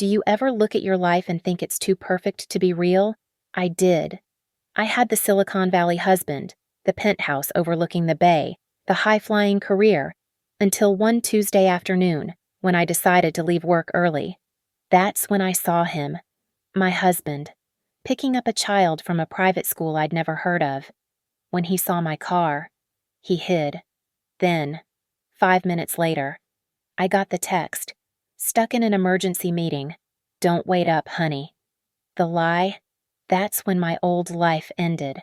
Do you ever look at your life and think it's too perfect to be real? I did. I had the Silicon Valley husband, the penthouse overlooking the bay, the high-flying career, until one Tuesday afternoon, when I decided to leave work early. That's when I saw him, my husband, picking up a child from a private school I'd never heard of. When he saw my car, he hid. Then, 5 minutes later, I got the text, "Stuck in an emergency meeting. Don't wait up, honey." The lie? That's when my old life ended.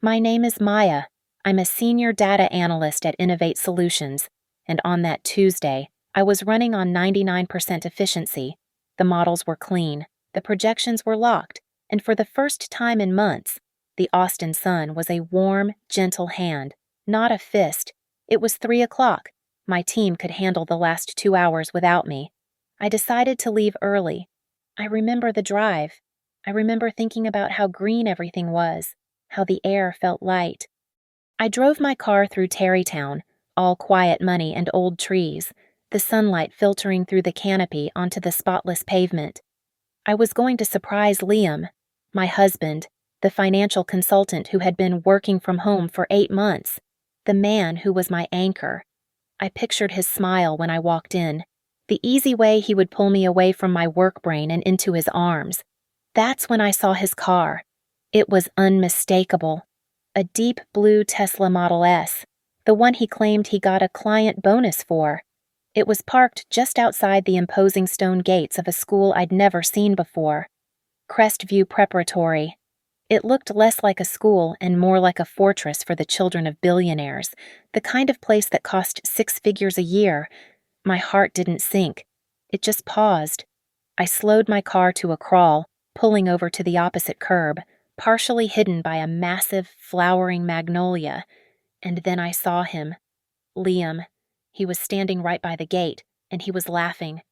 My name is Maya. I'm a senior data analyst at Innovate Solutions, and on that Tuesday, I was running on 99% efficiency. The models were clean, the projections were locked, and for the first time in months, the Austin sun was a warm, gentle hand, not a fist. It was 3 o'clock. My team could handle the last 2 hours without me. I decided to leave early. I remember the drive. I remember thinking about how green everything was, how the air felt light. I drove my car through Tarrytown, all quiet money and old trees, the sunlight filtering through the canopy onto the spotless pavement. I was going to surprise Liam, my husband, the financial consultant who had been working from home for 8 months, the man who was my anchor. I pictured his smile when I walked in, the easy way he would pull me away from my work brain and into his arms. That's when I saw his car. It was unmistakable. A deep blue Tesla Model S, the one he claimed he got a client bonus for. It was parked just outside the imposing stone gates of a school I'd never seen before. Crestview Preparatory. It looked less like a school and more like a fortress for the children of billionaires, the kind of place that cost 6 figures a year. My heart didn't sink. It just paused. I slowed my car to a crawl, pulling over to the opposite curb, partially hidden by a massive, flowering magnolia. And then I saw him. Liam. He was standing right by the gate, and he was laughing.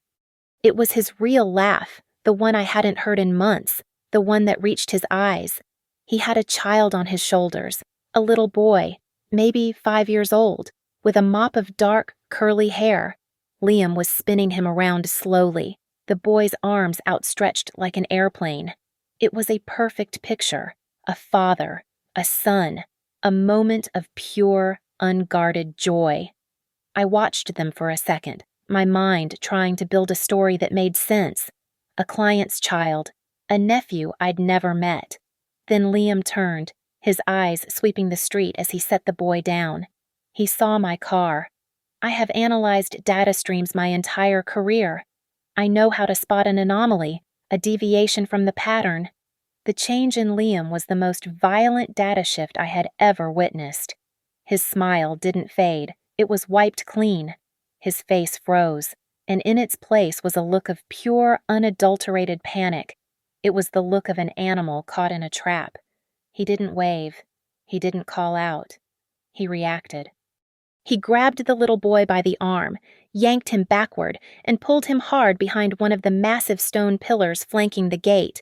It was his real laugh, the one I hadn't heard in months, the one that reached his eyes. He had a child on his shoulders, a little boy, maybe 5 years old, with a mop of dark, curly hair. Liam was spinning him around slowly, the boy's arms outstretched like an airplane. It was a perfect picture, a father, a son, a moment of pure, unguarded joy. I watched them for a second, my mind trying to build a story that made sense. A client's child, a nephew I'd never met. Then Liam turned, his eyes sweeping the street as he set the boy down. He saw my car. I have analyzed data streams my entire career. I know how to spot an anomaly, a deviation from the pattern. The change in Liam was the most violent data shift I had ever witnessed. His smile didn't fade, it was wiped clean. His face froze, and in its place was a look of pure, unadulterated panic. It was the look of an animal caught in a trap. He didn't wave. He didn't call out. He reacted. He grabbed the little boy by the arm, yanked him backward, and pulled him hard behind one of the massive stone pillars flanking the gate.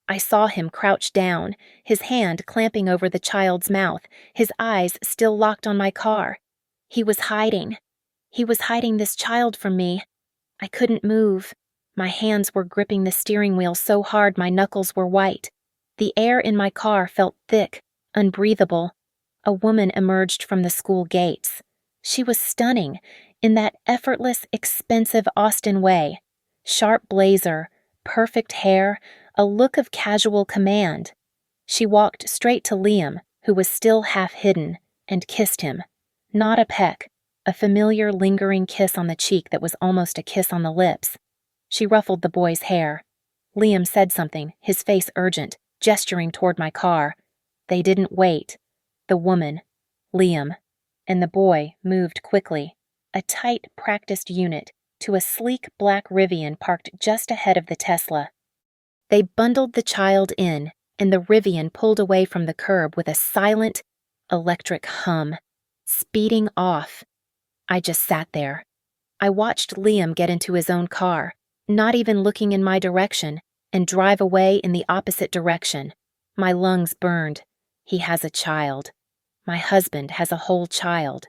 I saw him crouch down, his hand clamping over the child's mouth, his eyes still locked on my car. He was hiding. He was hiding this child from me. I couldn't move. My hands were gripping the steering wheel so hard my knuckles were white. The air in my car felt thick, unbreathable. A woman emerged from the school gates. She was stunning, in that effortless, expensive Austin way. Sharp blazer, perfect hair, a look of casual command. She walked straight to Liam, who was still half hidden, and kissed him. Not a peck, a familiar, lingering kiss on the cheek that was almost a kiss on the lips. She ruffled the boy's hair. Liam said something, his face urgent, gesturing toward my car. They didn't wait. The woman, Liam, and the boy moved quickly, a tight, practiced unit, to a sleek black Rivian parked just ahead of the Tesla. They bundled the child in, and the Rivian pulled away from the curb with a silent, electric hum, speeding off. I just sat there. I watched Liam get into his own car, not even looking in my direction, and drive away in the opposite direction. My lungs burned. He has a child. My husband has a whole child.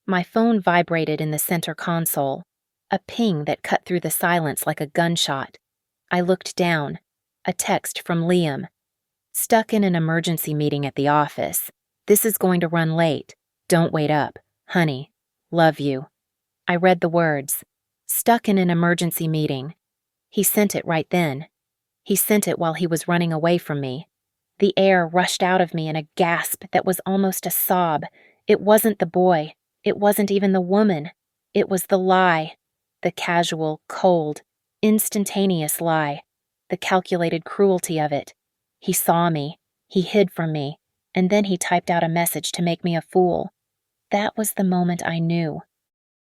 My phone vibrated in the center console, a ping that cut through the silence like a gunshot. I looked down. A text from Liam. Stuck in an emergency meeting at the office. This is going to run late. Don't wait up. Honey. Love you. I read the words. Stuck in an emergency meeting. He sent it right then. He sent it while he was running away from me. The air rushed out of me in a gasp that was almost a sob. It wasn't the boy. It wasn't even the woman. It was the lie. The casual, cold, instantaneous lie. The calculated cruelty of it. He saw me. He hid from me. And then he typed out a message to make me a fool. That was the moment I knew.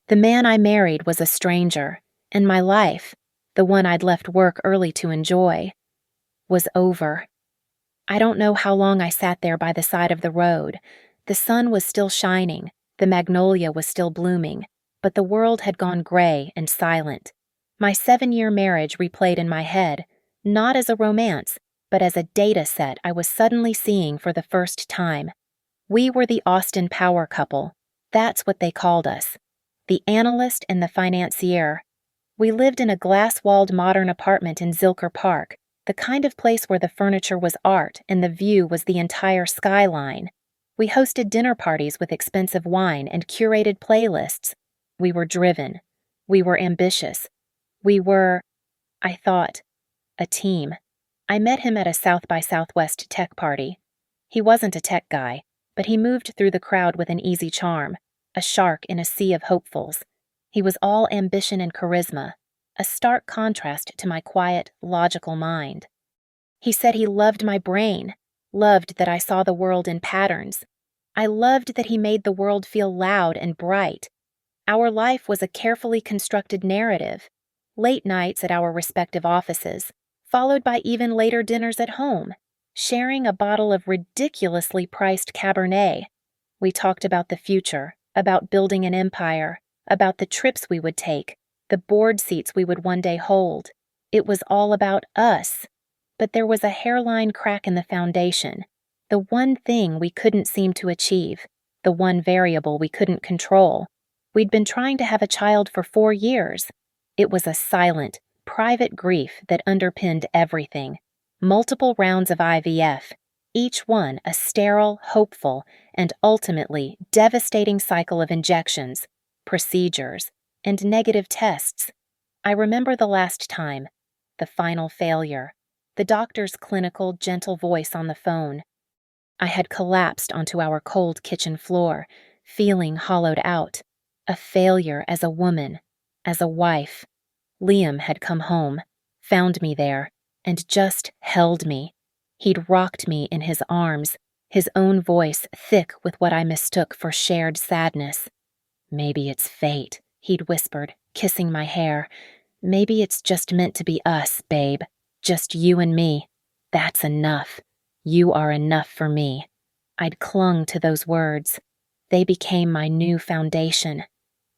The man I married was a stranger, and my life, the one I'd left work early to enjoy, was over. I don't know how long I sat there by the side of the road. The sun was still shining, the magnolia was still blooming, but the world had gone gray and silent. My 7-year marriage replayed in my head, not as a romance, but as a data set I was suddenly seeing for the first time. We were the Austin power couple. That's what they called us. The analyst and the financier. We lived in a glass-walled modern apartment in Zilker Park, the kind of place where the furniture was art and the view was the entire skyline. We hosted dinner parties with expensive wine and curated playlists. We were driven. We were ambitious. We were, I thought, a team. I met him at a South by Southwest tech party. He wasn't a tech guy, but he moved through the crowd with an easy charm, a shark in a sea of hopefuls. He was all ambition and charisma, a stark contrast to my quiet, logical mind. He said he loved my brain, loved that I saw the world in patterns. I loved that he made the world feel loud and bright. Our life was a carefully constructed narrative. Late nights at our respective offices, followed by even later dinners at home, sharing a bottle of ridiculously priced Cabernet. We talked about the future, about building an empire, about the trips we would take, the board seats we would one day hold. It was all about us. But there was a hairline crack in the foundation, the one thing we couldn't seem to achieve, the one variable we couldn't control. We'd been trying to have a child for 4 years. It was a silent, private grief that underpinned everything. Multiple rounds of IVF, each one a sterile, hopeful, and ultimately devastating cycle of injections, procedures, and negative tests. I remember the last time, the final failure, the doctor's clinical, gentle voice on the phone. I had collapsed onto our cold kitchen floor, feeling hollowed out. A failure as a woman, as a wife. Liam had come home, found me there, and just held me. He'd rocked me in his arms, his own voice thick with what I mistook for shared sadness. Maybe it's fate, he'd whispered, kissing my hair. Maybe it's just meant to be us, babe. Just you and me. That's enough. You are enough for me. I'd clung to those words. They became my new foundation.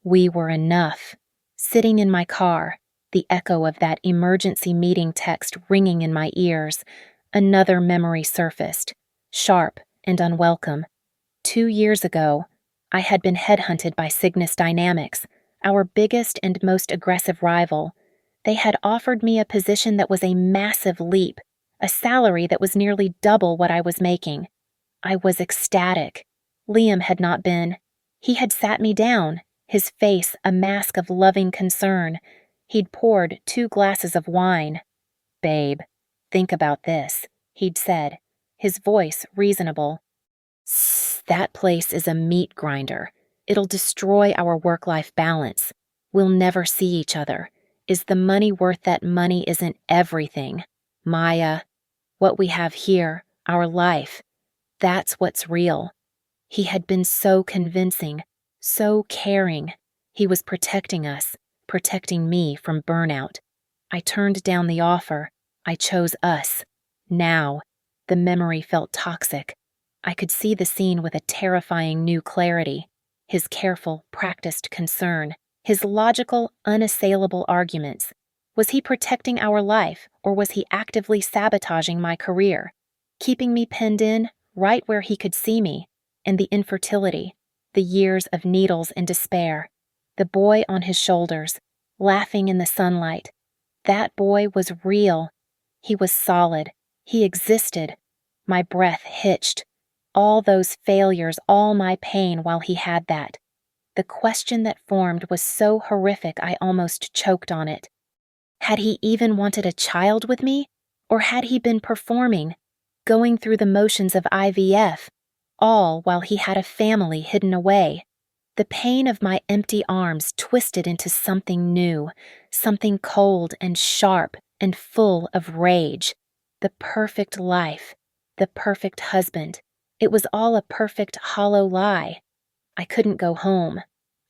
We were enough. Sitting in my car, the echo of that emergency meeting text ringing in my ears, another memory surfaced, sharp and unwelcome. 2 years ago, I had been headhunted by Cygnus Dynamics, our biggest and most aggressive rival. They had offered me a position that was a massive leap, a salary that was nearly double what I was making. I was ecstatic. Liam had not been. He had sat me down, his face a mask of loving concern. He'd poured 2 glasses of wine. Babe, think about this, he'd said, his voice reasonable. That place is a meat grinder. It'll destroy our work-life balance. We'll never see each other. Is the money worth that money isn't everything? Maya, what we have here, our life, that's what's real. He had been so convincing, so caring. He was protecting us, protecting me from burnout. I turned down the offer. I chose us. Now, the memory felt toxic. I could see the scene with a terrifying new clarity. His careful, practiced concern, his logical, unassailable arguments. Was he protecting our life, or was he actively sabotaging my career, keeping me penned in right where he could see me, and the infertility, the years of needles and despair, the boy on his shoulders, laughing in the sunlight, That boy was real. He was solid. He existed. My breath hitched. All those failures, all my pain while he had that. The question that formed was so horrific I almost choked on it. Had he even wanted a child with me? Or had he been performing, going through the motions of IVF, all while he had a family hidden away? The pain of my empty arms twisted into something new, something cold and sharp and full of rage. The perfect life, the perfect husband. It was all a perfect hollow lie. I couldn't go home.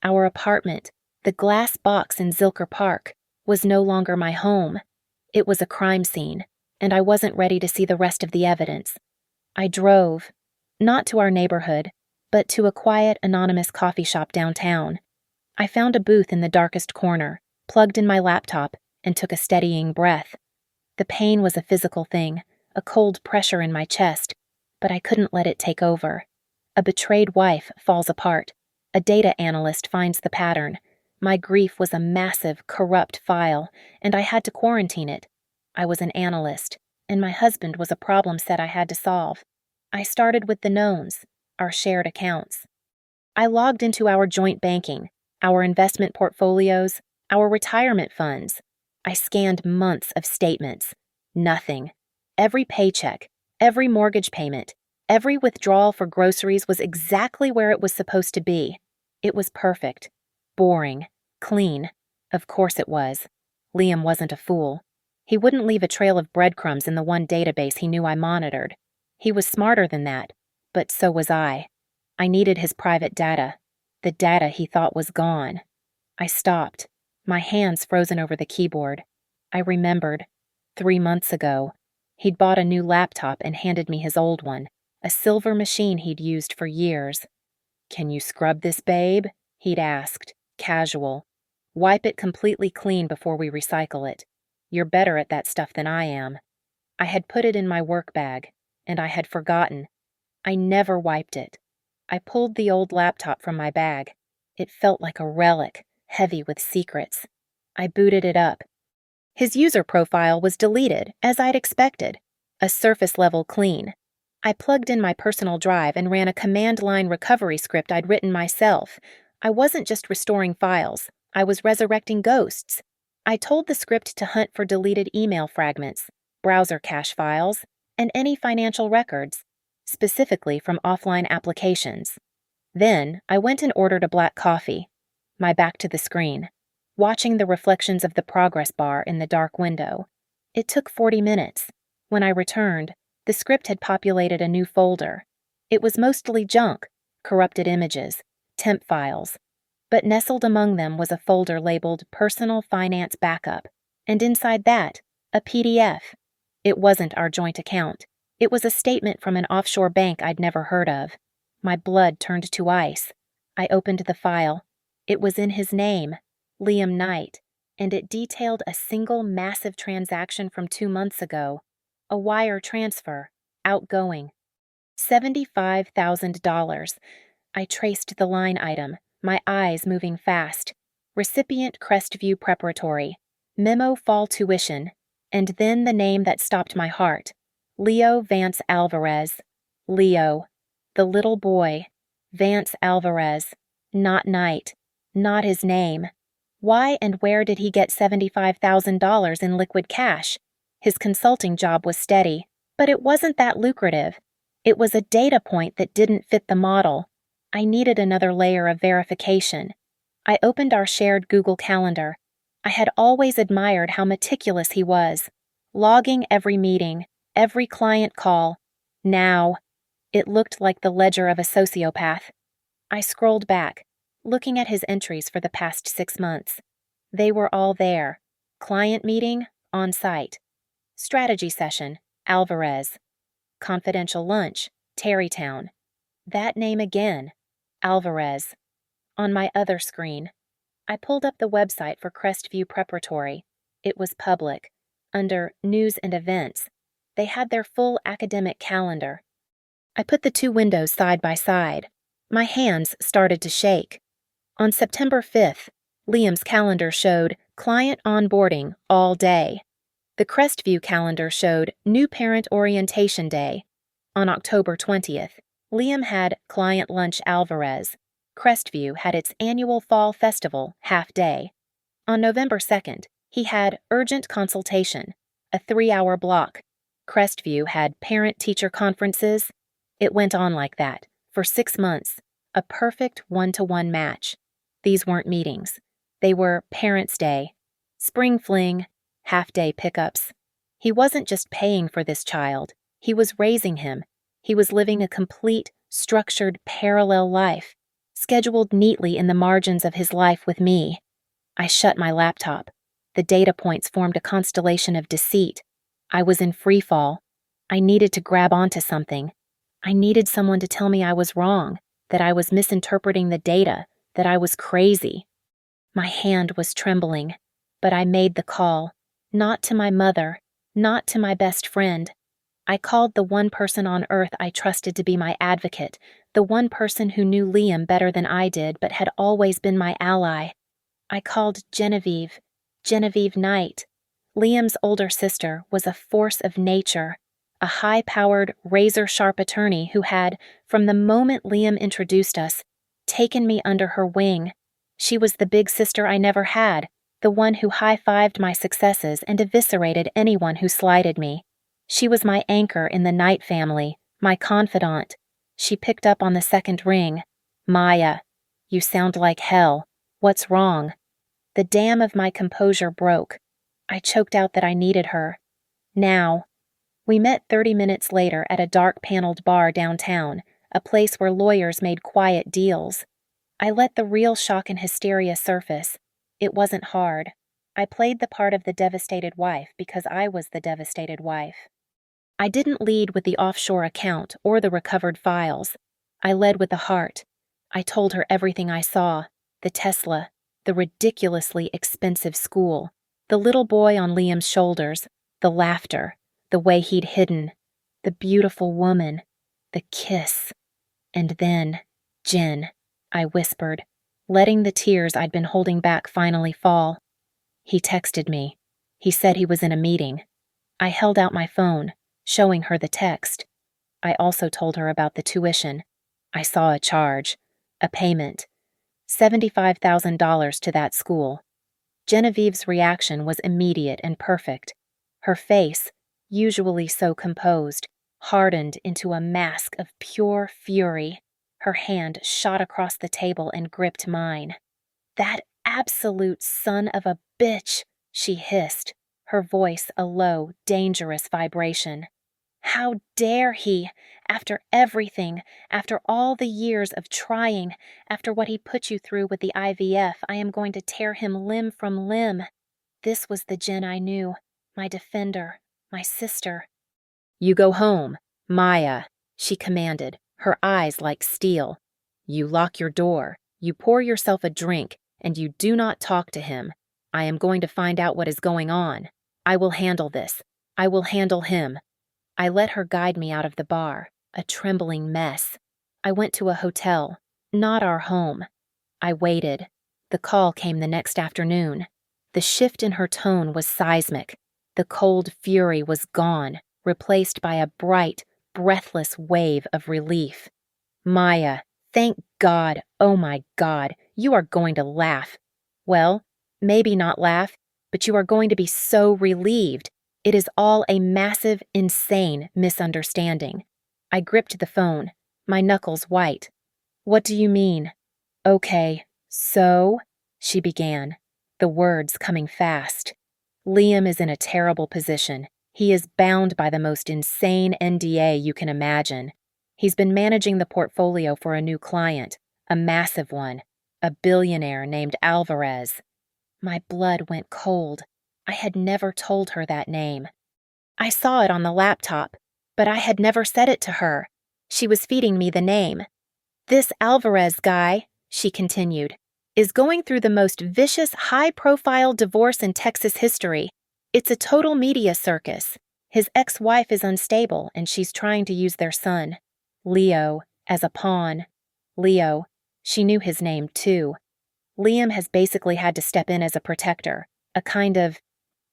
Our apartment, the glass box in Zilker Park, was no longer my home. It was a crime scene, and I wasn't ready to see the rest of the evidence. I drove, not to our neighborhood, but to a quiet, anonymous coffee shop downtown. I found a booth in the darkest corner, plugged in my laptop, and took a steadying breath. The pain was a physical thing, a cold pressure in my chest, but I couldn't let it take over. A betrayed wife falls apart. A data analyst finds the pattern. My grief was a massive, corrupt file, and I had to quarantine it. I was an analyst, and my husband was a problem set I had to solve. I started with the knowns, our shared accounts. I logged into our joint banking, our investment portfolios, our retirement funds. I scanned months of statements. Nothing. Every paycheck, every mortgage payment, every withdrawal for groceries was exactly where it was supposed to be. It was perfect. Boring. Clean. Of course it was. Liam wasn't a fool. He wouldn't leave a trail of breadcrumbs in the one database he knew I monitored. He was smarter than that, but so was I. I needed his private data, the data he thought was gone. I stopped, my hands frozen over the keyboard. I remembered. 3 months ago, he'd bought a new laptop and handed me his old one, a silver machine he'd used for years. "Can you scrub this, babe?" he'd asked, casual. "Wipe it completely clean before we recycle it. You're better at that stuff than I am." I had put it in my work bag, and I had forgotten. I never wiped it. I pulled the old laptop from my bag. It felt like a relic, heavy with secrets. I booted it up. His user profile was deleted, as I'd expected. A surface-level clean. I plugged in my personal drive and ran a command-line recovery script I'd written myself. I wasn't just restoring files. I was resurrecting ghosts. I told the script to hunt for deleted email fragments, browser cache files, and any financial records, specifically from offline applications. Then, I went and ordered a black coffee, my back to the screen, watching the reflections of the progress bar in the dark window. It took 40 minutes. When I returned, the script had populated a new folder. It was mostly junk, corrupted images, temp files, but nestled among them was a folder labeled Personal Finance Backup, and inside that, a PDF. It wasn't our joint account. It was a statement from an offshore bank I'd never heard of. My blood turned to ice. I opened the file. It was in his name, Liam Knight, and it detailed a single massive transaction from 2 months ago. A wire transfer, outgoing. $75,000. I traced the line item, my eyes moving fast. Recipient Crestview Preparatory. Memo Fall Tuition. And then the name that stopped my heart. Leo Vance Alvarez. Leo. The little boy. Vance Alvarez. Not Knight. Not his name. Why and where did he get $75,000 in liquid cash? His consulting job was steady, but it wasn't that lucrative. It was a data point that didn't fit the model. I needed another layer of verification. I opened our shared Google Calendar. I had always admired how meticulous he was, logging every meeting, every client call. Now, it looked like the ledger of a sociopath. I scrolled back, looking at his entries for the past 6 months. They were all there. Client meeting, on site. Strategy session, Alvarez. Confidential lunch, Tarrytown. That name again, Alvarez. On my other screen, I pulled up the website for Crestview Preparatory. It was public. Under News and Events, they had their full academic calendar. I put the 2 windows side by side. My hands started to shake. On September 5th, Liam's calendar showed Client onboarding all day. The Crestview calendar showed New Parent Orientation Day. On October 20th, Liam had Client Lunch Alvarez. Crestview had its annual Fall Festival half day. On November 2nd, he had Urgent Consultation, a 3-hour block. Crestview had parent-teacher conferences. It went on like that, for 6 months, a perfect one-to-one match. These weren't meetings. They were Parents' Day, Spring Fling, half-day pickups. He wasn't just paying for this child. He was raising him. He was living a complete, structured, parallel life, scheduled neatly in the margins of his life with me. I shut my laptop. The data points formed a constellation of deceit. I was in free fall. I needed to grab onto something. I needed someone to tell me I was wrong, that I was misinterpreting the data, that I was crazy. My hand was trembling, but I made the call. Not to my mother, not to my best friend. I called the one person on earth I trusted to be my advocate, the one person who knew Liam better than I did but had always been my ally. I called Genevieve Knight. Liam's older sister was a force of nature, a high-powered, razor-sharp attorney who had, from the moment Liam introduced us, taken me under her wing. She was the big sister I never had, the one who high-fived my successes and eviscerated anyone who slighted me. She was my anchor in the Knight family, my confidant. She picked up on the second ring. "Maya, you sound like hell. What's wrong?" The dam of my composure broke. I choked out that I needed her. Now. We met 30 minutes later at a dark-paneled bar downtown, a place where lawyers made quiet deals. I let the real shock and hysteria surface. It wasn't hard. I played the part of the devastated wife because I was the devastated wife. I didn't lead with the offshore account or the recovered files. I led with the heart. I told her everything I saw, the Tesla, the ridiculously expensive school, the little boy on Liam's shoulders, the laughter, the way he'd hidden, the beautiful woman, the kiss. And then, "Jen," I whispered, letting the tears I'd been holding back finally fall. He texted me. He said he was in a meeting. I held out my phone, showing her the text. I also told her about the tuition. I saw a charge, a payment, $75,000 to that school. Genevieve's reaction was immediate and perfect. Her face, usually so composed, hardened into a mask of pure fury. Her hand shot across the table and gripped mine. "That absolute son of a bitch," she hissed, her voice a low, dangerous vibration. "How dare he, after everything, after all the years of trying, after what he put you through with the IVF, I am going to tear him limb from limb." This was the Jen I knew, my defender, my sister. "You go home, Maya," she commanded, her eyes like steel. "You lock your door, you pour yourself a drink, and you do not talk to him. I am going to find out what is going on. I will handle this. I will handle him." I let her guide me out of the bar, a trembling mess. I went to a hotel, not our home. I waited. The call came the next afternoon. The shift in her tone was seismic. The cold fury was gone, replaced by a bright, breathless wave of relief. "Maya, thank God, oh my God, you are going to laugh. Well, maybe not laugh, but you are going to be so relieved. It is all a massive, insane misunderstanding." I gripped the phone, my knuckles white. "What do you mean?" "Okay, so," she began, the words coming fast. "Liam is in a terrible position. He is bound by the most insane NDA you can imagine. He's been managing the portfolio for a new client, a massive one, a billionaire named Alvarez." My blood went cold. I had never told her that name. I saw it on the laptop, but I had never said it to her. She was feeding me the name. "This Alvarez guy," she continued, "is going through the most vicious, high-profile divorce in Texas history. It's a total media circus. His ex-wife is unstable, and she's trying to use their son, Leo, as a pawn. Leo, she knew his name too. Liam has basically had to step in as a protector, a kind of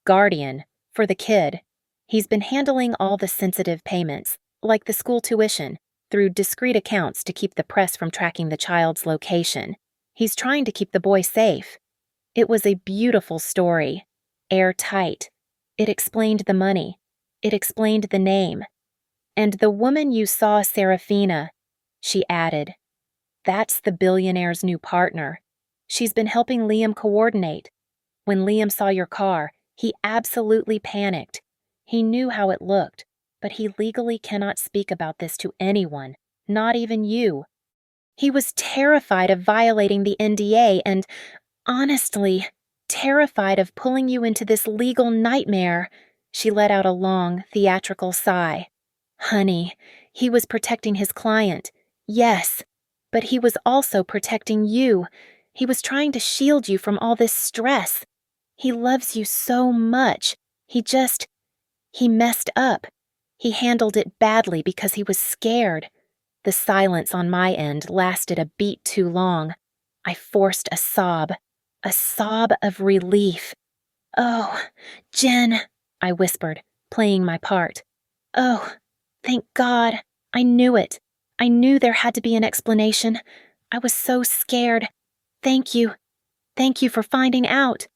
guardian for the kid. He's been handling all the sensitive payments, like the school tuition, through discreet accounts to keep the press from tracking the child's location. He's trying to keep the boy safe. It was a beautiful story, airtight. It explained the money. It explained the name. And the woman you saw, Serafina, she added, that's the billionaire's new partner. She's been helping Liam coordinate. When Liam saw your car, he absolutely panicked. He knew how it looked, but he legally cannot speak about this to anyone, not even you. He was terrified of violating the NDA and, honestly, terrified of pulling you into this legal nightmare. She let out a long, theatrical sigh. Honey, he was protecting his client. Yes, but he was also protecting you. He was trying to shield you from all this stress. He loves you so much. He messed up. He handled it badly because he was scared. The silence on my end lasted a beat too long. I forced a sob of relief. Oh, Jen, I whispered, playing my part. Oh, thank God. I knew it. I knew there had to be an explanation. I was so scared. Thank you. Thank you for finding out.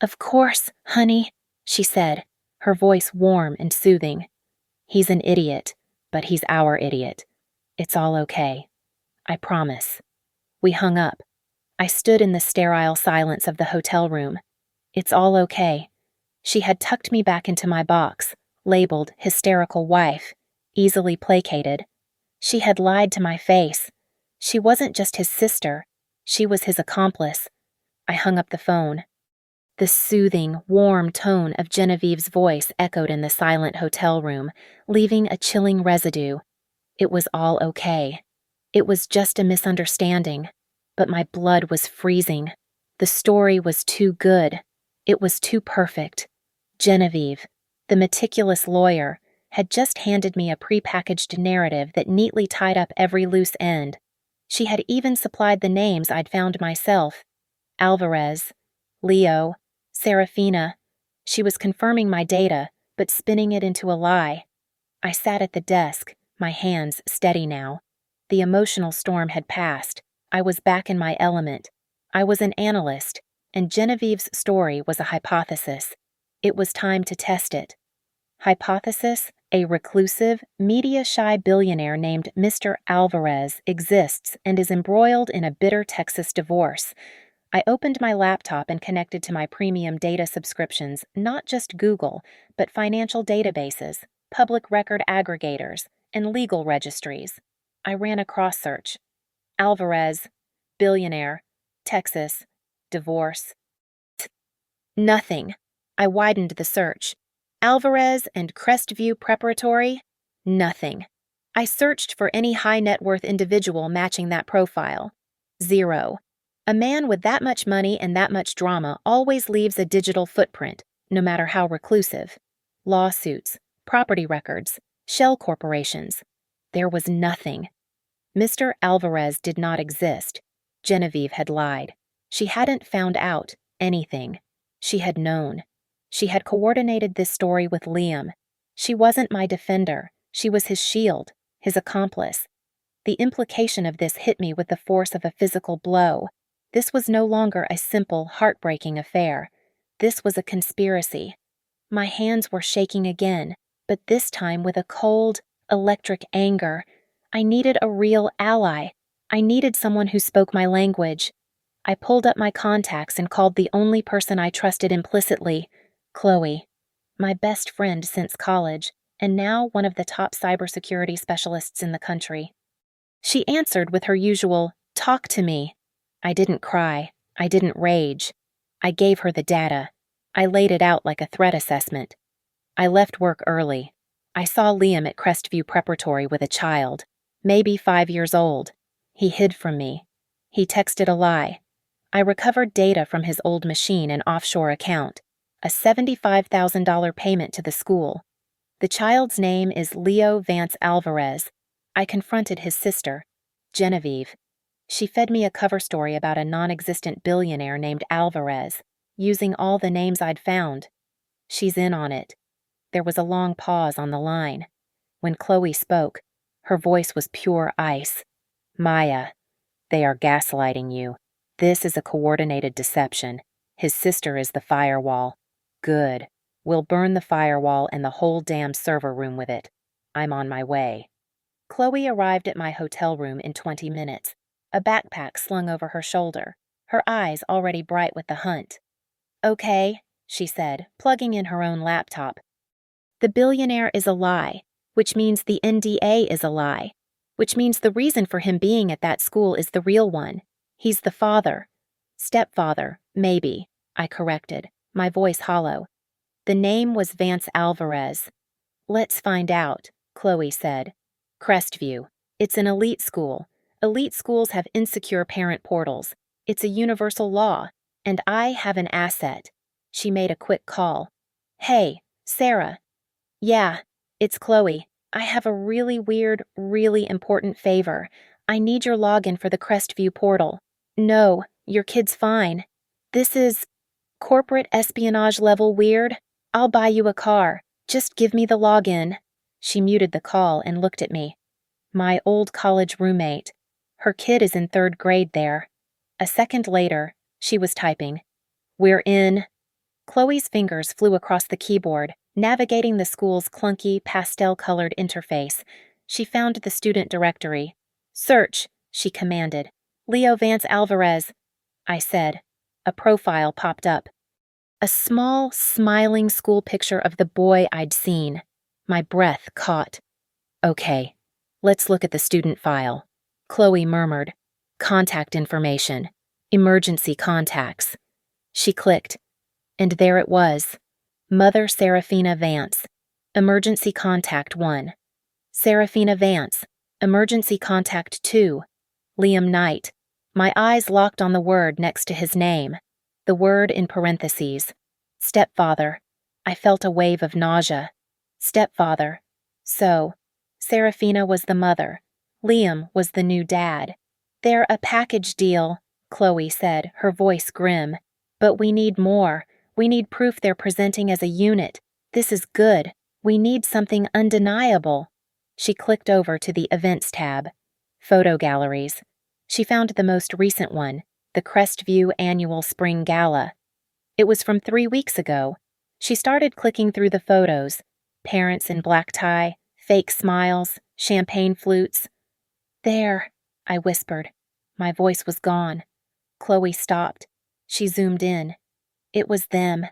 Of course, honey, she said, her voice warm and soothing. He's an idiot, but he's our idiot. It's all okay. I promise. We hung up. I stood in the sterile silence of the hotel room. It's all okay. She had tucked me back into my box, labeled hysterical wife, easily placated. She had lied to my face. She wasn't just his sister. She was his accomplice. I hung up the phone. The soothing, warm tone of Genevieve's voice echoed in the silent hotel room, leaving a chilling residue. It was all okay. It was just a misunderstanding. But my blood was freezing. The story was too good. It was too perfect. Genevieve, the meticulous lawyer, had just handed me a prepackaged narrative that neatly tied up every loose end. She had even supplied the names I'd found myself. Alvarez, Leo, Serafina. She was confirming my data, but spinning it into a lie. I sat at the desk, my hands steady now. The emotional storm had passed. I was back in my element. I was an analyst, and Genevieve's story was a hypothesis. It was time to test it. Hypothesis: a reclusive, media-shy billionaire named Mr. Alvarez exists and is embroiled in a bitter Texas divorce. I opened my laptop and connected to my premium data subscriptions, not just Google, but financial databases, public record aggregators, and legal registries. I ran a cross-search. Alvarez, billionaire, Texas, divorce. Nothing. I widened the search. Alvarez and Crestview Preparatory? Nothing. I searched for any high-net-worth individual matching that profile. Zero. A man with that much money and that much drama always leaves a digital footprint, no matter how reclusive. Lawsuits, property records, shell corporations. There was nothing. Mr. Alvarez did not exist. Genevieve had lied. She hadn't found out anything. She had known. She had coordinated this story with Liam. She wasn't my defender. She was his shield, his accomplice. The implication of this hit me with the force of a physical blow. This was no longer a simple, heartbreaking affair. This was a conspiracy. My hands were shaking again, but this time with a cold, electric anger. I needed a real ally. I needed someone who spoke my language. I pulled up my contacts and called the only person I trusted implicitly, Chloe, my best friend since college, and now one of the top cybersecurity specialists in the country. She answered with her usual, "Talk to me." I didn't cry. I didn't rage. I gave her the data. I laid it out like a threat assessment. I left work early. I saw Liam at Crestview Preparatory with a child, maybe 5 years old. He hid from me. He texted a lie. I recovered data from his old machine and offshore account, a $75,000 payment to the school. The child's name is Leo Vance Alvarez. I confronted his sister, Genevieve. She fed me a cover story about a non-existent billionaire named Alvarez. using all the names I'd found. She's in on it. There was a long pause on the line. When Chloe spoke, her voice was pure ice. Maya, they are gaslighting you. This is a coordinated deception. His sister is the firewall. Good. We'll burn the firewall and the whole damn server room with it. I'm on my way. Chloe arrived at my hotel room in 20 minutes, a backpack slung over her shoulder, her eyes already bright with the hunt. Okay, she said, plugging in her own laptop. The billionaire is a lie, which means the NDA is a lie, which means the reason for him being at that school is the real one. He's the father. Stepfather, maybe, I corrected, my voice hollow. The name was Vance Alvarez. Let's find out, Chloe said. Crestview. It's an elite school. Elite schools have insecure parent portals. It's a universal law. And I have an asset. She made a quick call. Hey, Sarah. Yeah, it's Chloe. I have a really weird, really important favor. I need your login for the Crestview portal. No, your kid's fine. This is corporate espionage level weird. I'll buy you a car. Just give me the login. She muted the call and looked at me. My old college roommate. Her kid is in 3rd grade there. A second later, she was typing. We're in. Chloe's fingers flew across the keyboard, navigating the school's clunky, pastel-colored interface. She found the student directory. Search, she commanded. Leo Vance Alvarez. I said. A profile popped up. A small, smiling school picture of the boy I'd seen. My breath caught. Okay, let's look at the student file. Chloe murmured. Contact information. Emergency contacts. She clicked. And there it was. Mother Serafina Vance. Emergency contact 1. Serafina Vance. Emergency contact 2. Liam Knight. My eyes locked on the word next to his name. The word in parentheses. Stepfather. I felt a wave of nausea. Stepfather. So, Serafina was the mother. Liam was the new dad. They're a package deal, Chloe said, her voice grim. But we need more. We need proof they're presenting as a unit. This is good. We need something undeniable. She clicked over to the Events tab. Photo galleries. She found the most recent one, the Crestview Annual Spring Gala. It was from 3 weeks ago. She started clicking through the photos. Parents in black tie, fake smiles, champagne flutes. There, I whispered. My voice was gone. Chloe stopped. She zoomed in. It was them.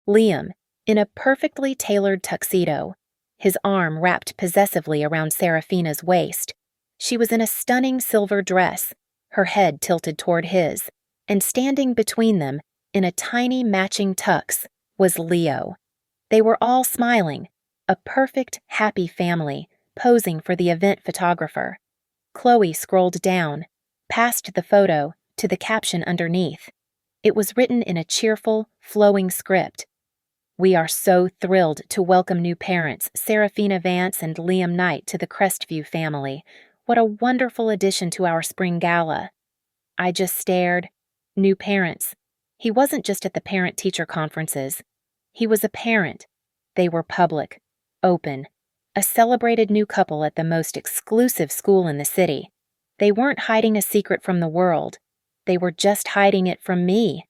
Liam, in a perfectly tailored tuxedo, his arm wrapped possessively around Serafina's waist. She was in a stunning silver dress, her head tilted toward his, and standing between them, in a tiny matching tux, was Leo. They were all smiling, a perfect, happy family, posing for the event photographer. Chloe scrolled down, past the photo, to the caption underneath. It was written in a cheerful, flowing script. We are so thrilled to welcome new parents, Serafina Vance and Liam Knight, to the Crestview family. What a wonderful addition to our spring gala. I just stared. New parents. He wasn't just at the parent-teacher conferences. He was a parent. They were public, open, a celebrated new couple at the most exclusive school in the city. They weren't hiding a secret from the world. They were just hiding it from me.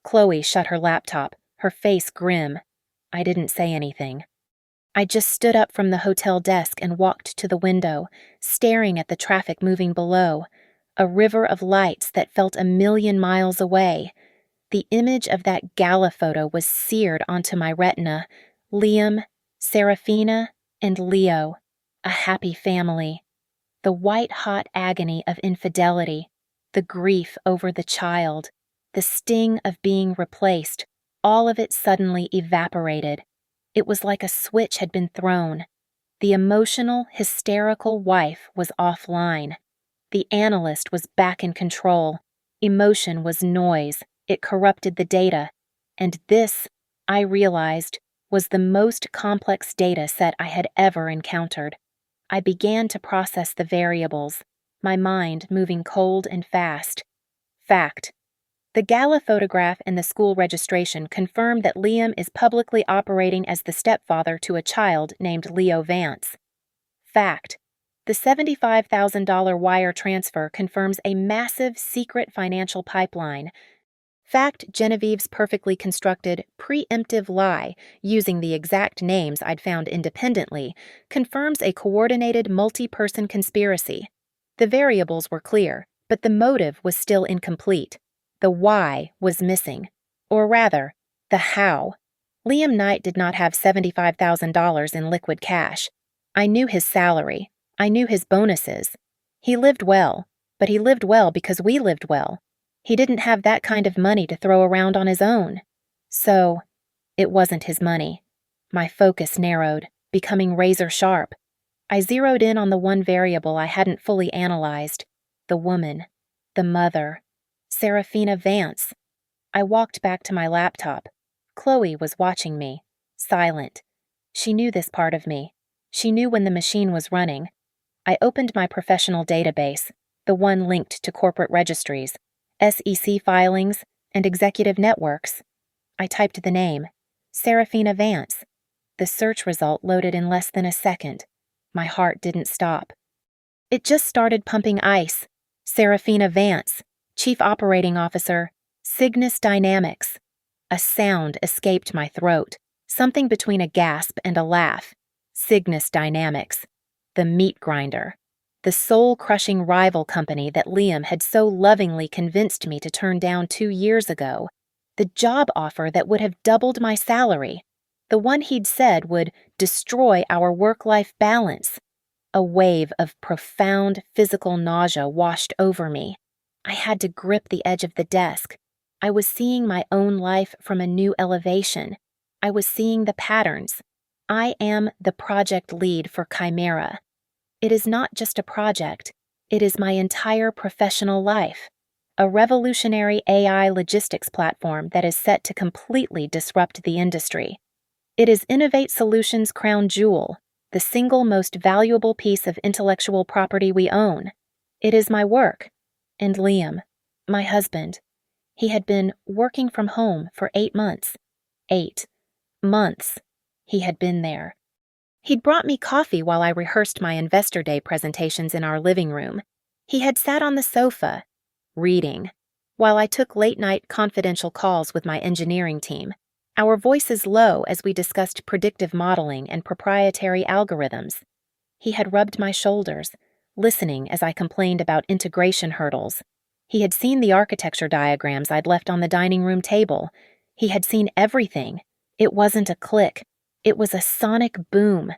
Chloe shut her laptop, her face grim. I didn't say anything. I just stood up from the hotel desk and walked to the window, staring at the traffic moving below, a river of lights that felt 1,000,000 miles away. The image of that gala photo was seared onto my retina. Liam, Serafina, and Leo, a happy family. The white-hot agony of infidelity, the grief over the child, the sting of being replaced, all of it suddenly evaporated. It was like a switch had been thrown. The emotional, hysterical wife was offline. The analyst was back in control. Emotion was noise. It corrupted the data. And this, I realized, was the most complex data set I had ever encountered. I began to process the variables, my mind moving cold and fast. Fact. The gala photograph and the school registration confirm that Liam is publicly operating as the stepfather to a child named Leo Vance. Fact: the $75,000 wire transfer confirms a massive secret financial pipeline. Fact: Genevieve's perfectly constructed, preemptive lie, using the exact names I'd found independently, confirms a coordinated multi-person conspiracy. The variables were clear, but the motive was still incomplete. The why was missing. Or rather, the how. Liam Knight did not have $75,000 in liquid cash. I knew his salary. I knew his bonuses. He lived well, but he lived well because we lived well. He didn't have that kind of money to throw around on his own. So, it wasn't his money. My focus narrowed, becoming razor sharp. I zeroed in on the one variable I hadn't fully analyzed: the woman, the mother, Serafina Vance. I walked back to my laptop. Chloe was watching me, silent. She knew this part of me. She knew when the machine was running. I opened my professional database, the one linked to corporate registries, SEC filings, and executive networks. I typed the name, Serafina Vance. The search result loaded in less than a second. My heart didn't stop. It just started pumping ice. Serafina Vance, Chief Operating Officer, Cygnus Dynamics. A sound escaped my throat, something between a gasp and a laugh. Cygnus Dynamics, the meat grinder. The soul-crushing rival company that Liam had so lovingly convinced me to turn down 2 years ago. The job offer that would have doubled my salary. The one he'd said would destroy our work-life balance. A wave of profound physical nausea washed over me. I had to grip the edge of the desk. I was seeing my own life from a new elevation. I was seeing the patterns. I am the project lead for Chimera. It is not just a project, it is my entire professional life. A revolutionary AI logistics platform that is set to completely disrupt the industry. It is Innovate Solutions' crown jewel, the single most valuable piece of intellectual property we own. It is my work. And Liam, my husband, he had been working from home for 8 months. 8 months. He had been there. He'd brought me coffee while I rehearsed my Investor Day presentations in our living room. He had sat on the sofa, reading, while I took late-night confidential calls with my engineering team, our voices low as we discussed predictive modeling and proprietary algorithms. He had rubbed my shoulders, listening as I complained about integration hurdles. He had seen the architecture diagrams I'd left on the dining room table. He had seen everything. It wasn't a click. It was a sonic boom.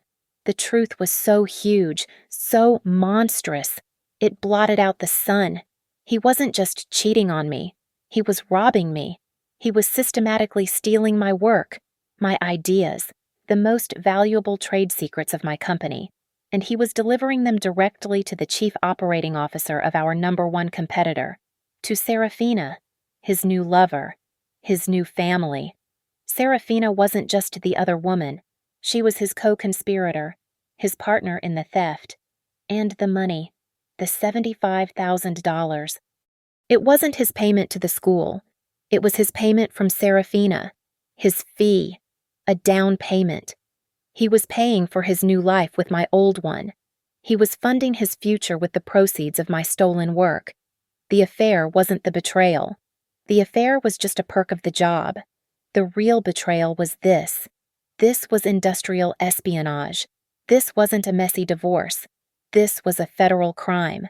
The truth was so huge, so monstrous. It blotted out the sun. He wasn't just cheating on me. He was robbing me. He was systematically stealing my work, my ideas, the most valuable trade secrets of my company, and he was delivering them directly to the chief operating officer of our #1 competitor, to Serafina, his new lover, his new family. Serafina wasn't just the other woman. She was his co-conspirator, his partner in the theft, and the money, the $75,000. It wasn't his payment to the school. It was his payment from Serafina, his fee, a down payment. He was paying for his new life with my old one. He was funding his future with the proceeds of my stolen work. The affair wasn't the betrayal. The affair was just a perk of the job. The real betrayal was this. This was industrial espionage. This wasn't a messy divorce. This was a federal crime.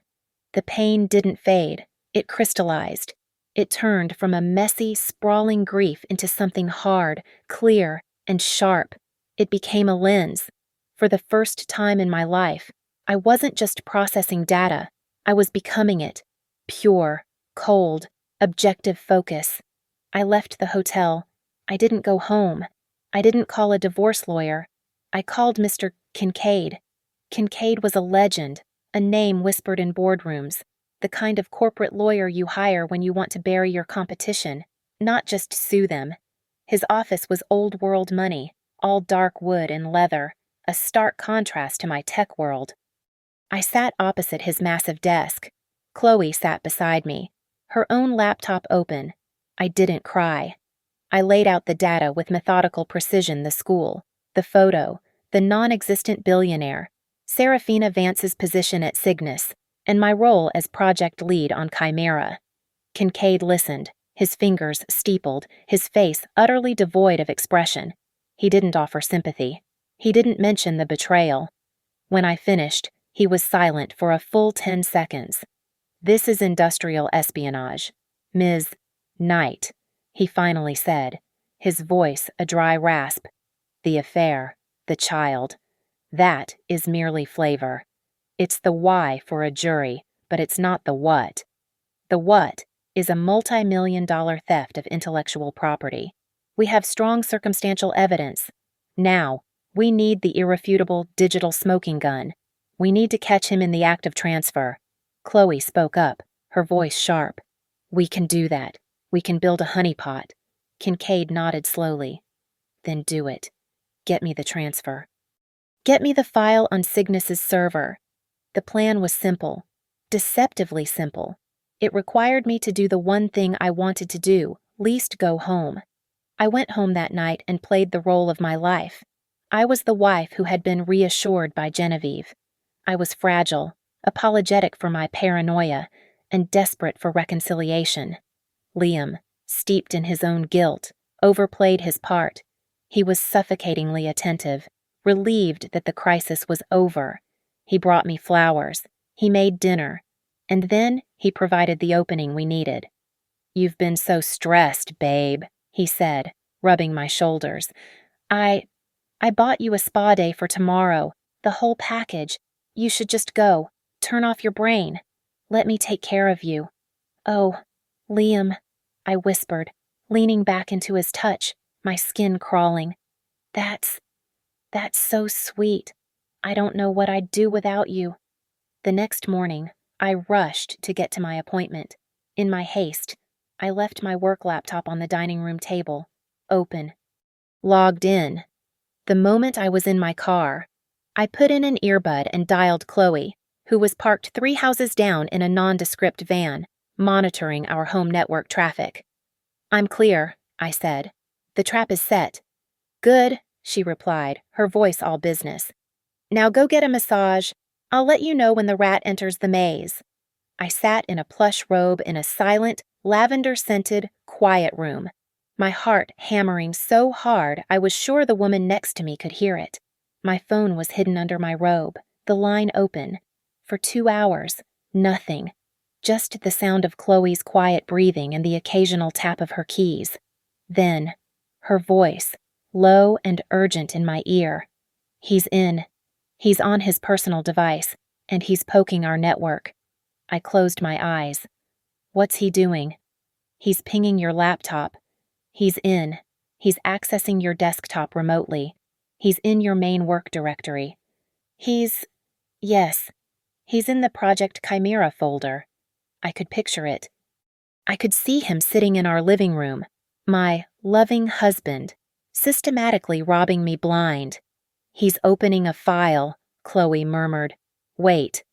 The pain didn't fade. It crystallized. It turned from a messy, sprawling grief into something hard, clear, and sharp. It became a lens. For the first time in my life, I wasn't just processing data. I was becoming it. Pure, cold, objective focus. I left the hotel. I didn't go home. I didn't call a divorce lawyer. I called Mr. Kincaid. Kincaid was a legend, a name whispered in boardrooms, the kind of corporate lawyer you hire when you want to bury your competition, not just sue them. His office was old-world money, all dark wood and leather, a stark contrast to my tech world. I sat opposite his massive desk. Chloe sat beside me, her own laptop open, I didn't cry. I laid out the data with methodical precision: the school, the photo, the non-existent billionaire, Serafina Vance's position at Cygnus, and my role as project lead on Chimera. Kincaid listened, his fingers steepled, his face utterly devoid of expression. He didn't offer sympathy. He didn't mention the betrayal. When I finished, he was silent for a full 10 seconds. "This is industrial espionage, Ms. Knight," he finally said, his voice a dry rasp. "The affair, the child, that is merely flavor. It's the why for a jury, but it's not the what. The what is a multi-million-dollar theft of intellectual property. We have strong circumstantial evidence. Now, we need the irrefutable digital smoking gun. We need to catch him in the act of transfer." Chloe spoke up, her voice sharp. "We can do that. We can build a honeypot." Kincaid nodded slowly. "Then do it. Get me the transfer. Get me the file on Cygnus's server." The plan was simple, deceptively simple. It required me to do the one thing I wanted to do, least go home. I went home that night and played the role of my life. I was the wife who had been reassured by Genevieve. I was fragile, apologetic for my paranoia, and desperate for reconciliation. Liam, steeped in his own guilt, overplayed his part. He was suffocatingly attentive, relieved that the crisis was over. He brought me flowers. He made dinner. And then he provided the opening we needed. "You've been so stressed, babe," he said, rubbing my shoulders. I bought you a spa day for tomorrow, the whole package. You should just go. Turn off your brain. Let me take care of you." "Oh, Liam," I whispered, leaning back into his touch, my skin crawling. That's so sweet. I don't know what I'd do without you." The next morning, I rushed to get to my appointment. In my haste, I left my work laptop on the dining room table, open. Logged in. The moment I was in my car, I put in an earbud and dialed Chloe, who was parked 3 houses down in a nondescript van, monitoring our home network traffic. "I'm clear," I said. "The trap is set." "Good," she replied, her voice all business. "Now go get a massage. I'll let you know when the rat enters the maze." I sat in a plush robe in a silent, lavender-scented, quiet room, my heart hammering so hard I was sure the woman next to me could hear it. My phone was hidden under my robe, the line open. For 2 hours, nothing. Just the sound of Chloe's quiet breathing and the occasional tap of her keys. Then, her voice, low and urgent in my ear. "He's in. He's on his personal device, and he's poking our network." I closed my eyes. "What's he doing?" "He's pinging your laptop. He's in. He's accessing your desktop remotely. He's in your main work directory. Yes, he's in the Project Chimera folder." I could picture it. I could see him sitting in our living room, my loving husband, systematically robbing me blind. "He's opening a file," Chloe murmured. "Wait.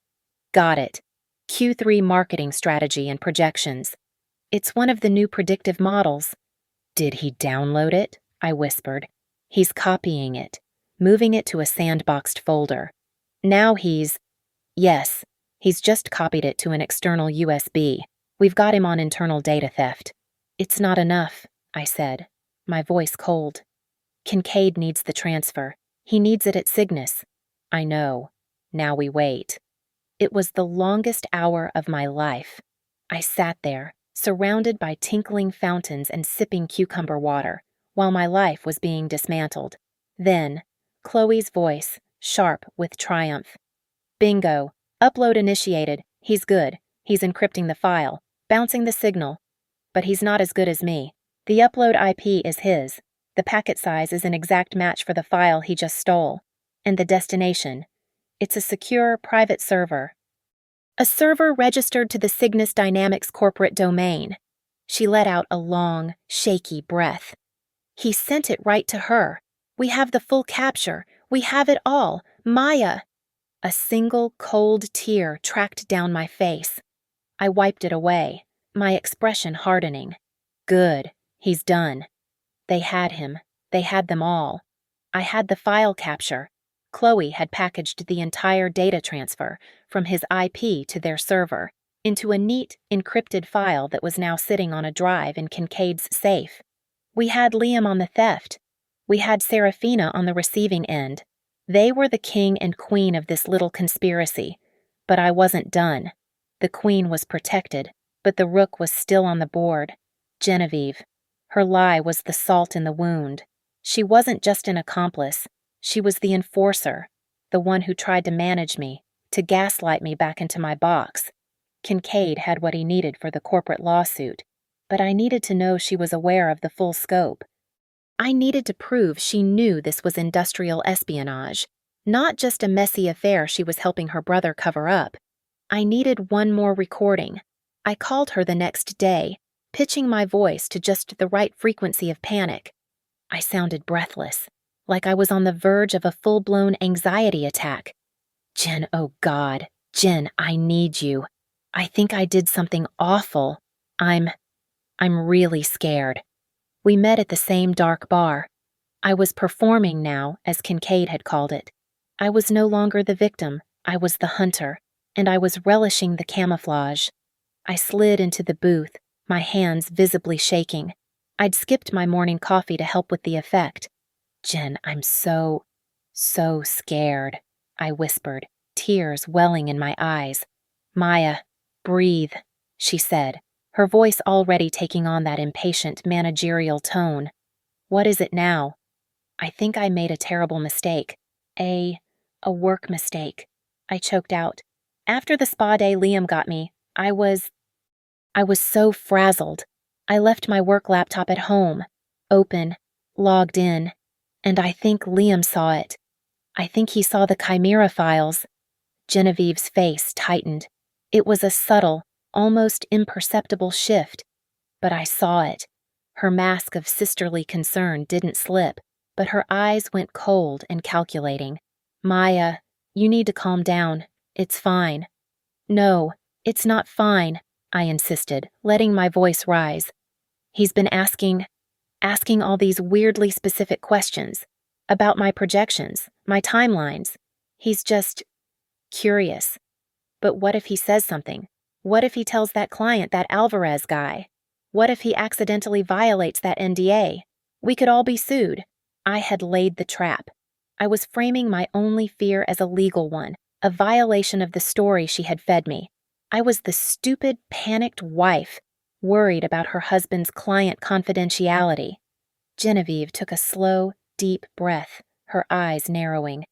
Got it. Q3 marketing strategy and projections. It's one of the new predictive models." "Did he download it?" I whispered. "He's copying it, moving it to a sandboxed folder. Now Yes, he's just copied it to an external USB. We've got him on internal data theft." "It's not enough," I said, my voice cold. "Kincaid needs the transfer. He needs it at Cygnus." "I know. Now we wait." It was the longest hour of my life. I sat there, surrounded by tinkling fountains and sipping cucumber water, while my life was being dismantled. Then, Chloe's voice, sharp with triumph. "Bingo. Upload initiated. He's good. He's encrypting the file, bouncing the signal. But he's not as good as me. The upload IP is his. The packet size is an exact match for the file he just stole. And the destination. It's a secure, private server. A server registered to the Cygnus Dynamics corporate domain." She let out a long, shaky breath. "He sent it right to her. We have the full capture. We have it all. Maya." A single cold tear tracked down my face. I wiped it away, my expression hardening. Good. He's done. They had him. They had them all. I had the file capture. Chloe had packaged the entire data transfer from his IP to their server into a neat, encrypted file that was now sitting on a drive in Kincaid's safe. We had Liam on the theft. We had Serafina on the receiving end. They were the king and queen of this little conspiracy. But I wasn't done. The queen was protected, but the rook was still on the board. Genevieve. Her lie was the salt in the wound. She wasn't just an accomplice. She was the enforcer, the one who tried to manage me, to gaslight me back into my box. Kincaid had what he needed for the corporate lawsuit, but I needed to know she was aware of the full scope. I needed to prove she knew this was industrial espionage, not just a messy affair she was helping her brother cover up. I needed one more recording. I called her the next day, pitching my voice to just the right frequency of panic. I sounded breathless, like I was on the verge of a full-blown anxiety attack. Jen, oh God, Jen, I need you. I think I did something awful. I'm really scared. We met at the same dark bar. I was performing now, as Kincaid had called it. I was no longer the victim, I was the hunter, and I was relishing the camouflage. I slid into the booth, my hands visibly shaking. I'd skipped my morning coffee to help with the effect. Jen, I'm so scared, I whispered, tears welling in my eyes. Maya, breathe, she said, her voice already taking on that impatient managerial tone. What is it now? I think I made a terrible mistake. A work mistake, I choked out. After the spa day Liam got me, I was so frazzled. I left my work laptop at home, open, logged in, and I think Liam saw it. I think he saw the Chimera files. Genevieve's face tightened. It was a subtle, almost imperceptible shift, but I saw it. Her mask of sisterly concern didn't slip, but her eyes went cold and calculating. Maya, you need to calm down. It's fine. No, it's not fine, I insisted, letting my voice rise. He's been asking all these weirdly specific questions about my projections, my timelines. He's just curious. But what if he says something? What if he tells that client, that Alvarez guy? What if he accidentally violates that NDA? We could all be sued. I had laid the trap. I was framing my only fear as a legal one, a violation of the story she had fed me. I was the stupid, panicked wife, worried about her husband's client confidentiality. Genevieve took a slow, deep breath, her eyes narrowing.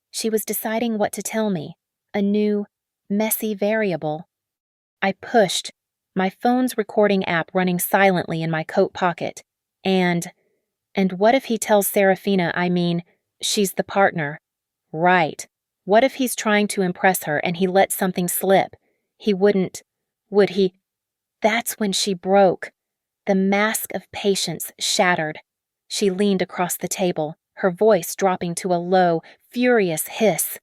She was deciding what to tell me, a new, messy variable. I pushed, my phone's recording app running silently in my coat pocket, and what if he tells Serafina, she's the partner? Right. What if he's trying to impress her and he lets something slip? He wouldn't, would he? That's when she broke. The mask of patience shattered. She leaned across the table, her voice dropping to a low, furious hiss.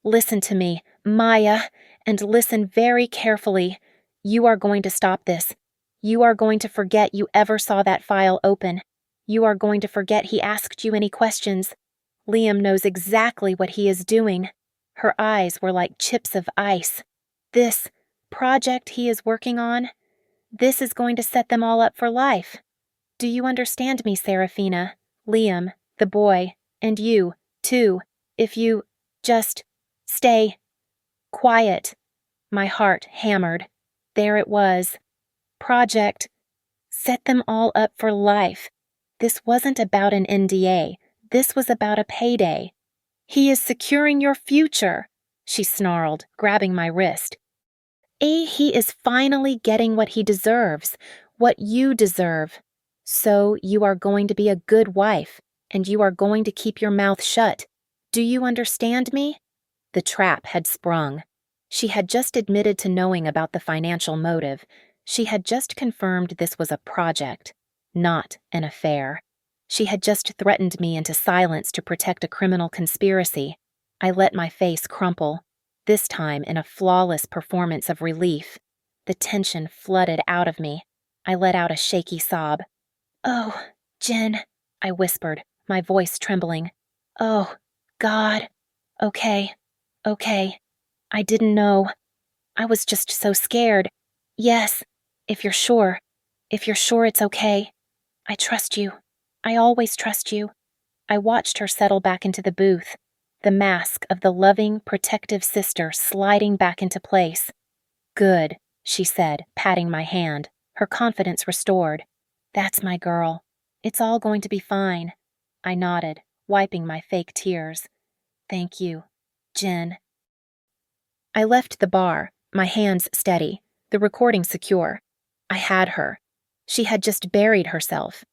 Listen to me, Maya, and listen very carefully. You are going to stop this. You are going to forget you ever saw that file open. You are going to forget he asked you any questions. Liam knows exactly what he is doing. Her eyes were like chips of ice. This project he is working on, this is going to set them all up for life. Do you understand me, Serafina, Liam, the boy, and you, too, if you just stay quiet? My heart hammered. There it was. Project. Set them all up for life. This wasn't about an NDA. This was about a payday. He is securing your future, she snarled, grabbing my wrist. He is finally getting what he deserves, what you deserve. So you are going to be a good wife, and you are going to keep your mouth shut. Do you understand me? The trap had sprung. She had just admitted to knowing about the financial motive. She had just confirmed this was a project, not an affair. She had just threatened me into silence to protect a criminal conspiracy. I let my face crumple, this time in a flawless performance of relief. The tension flooded out of me. I let out a shaky sob. "Oh, Jen," I whispered, my voice trembling. "Oh, God. Okay, okay. I didn't know. I was just so scared. Yes, if you're sure. If you're sure it's okay. I trust you. I always trust you." I watched her settle back into the booth, the mask of the loving, protective sister sliding back into place. "Good," she said, patting my hand, her confidence restored. "That's my girl. It's all going to be fine." I nodded, wiping my fake tears. "Thank you, Jen." I left the bar, my hands steady, the recording secure. I had her. She had just buried herself.